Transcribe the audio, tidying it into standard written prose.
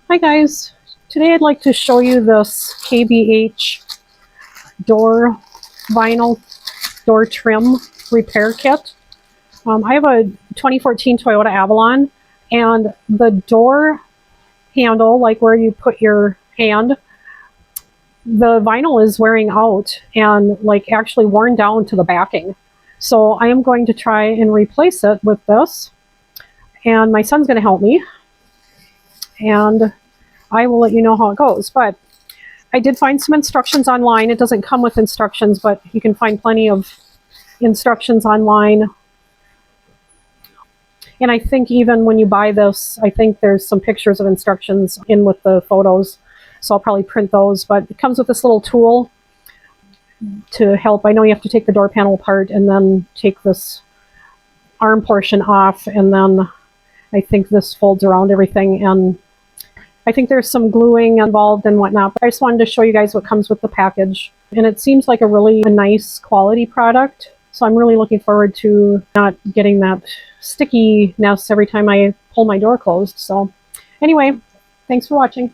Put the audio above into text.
Hi guys, today I'd like to show you this KBH door vinyl door trim repair kit. I have a 2014 Toyota Avalon, and the door handle, like where you put your hand, the vinyl is wearing out and like actually worn down to the backing. So I am going to try and replace it with this, and my son's going to help me, and I will let you know how it goes. But I did find some instructions online. It doesn't come with instructions, but you can find plenty of instructions online. And I think even when you buy this, I think there's some pictures of instructions in with the photos. So I'll probably print those. But it comes with this little tool to help. I know you have to take the door panel apart and then take this arm portion off. And then I think this folds around everything. And I think there's some gluing involved and whatnot, but I just wanted to show you guys what comes with the package. And it seems like a really nice quality product. So I'm really looking forward to not getting that stickiness every time I pull my door closed. So anyway, thanks for watching.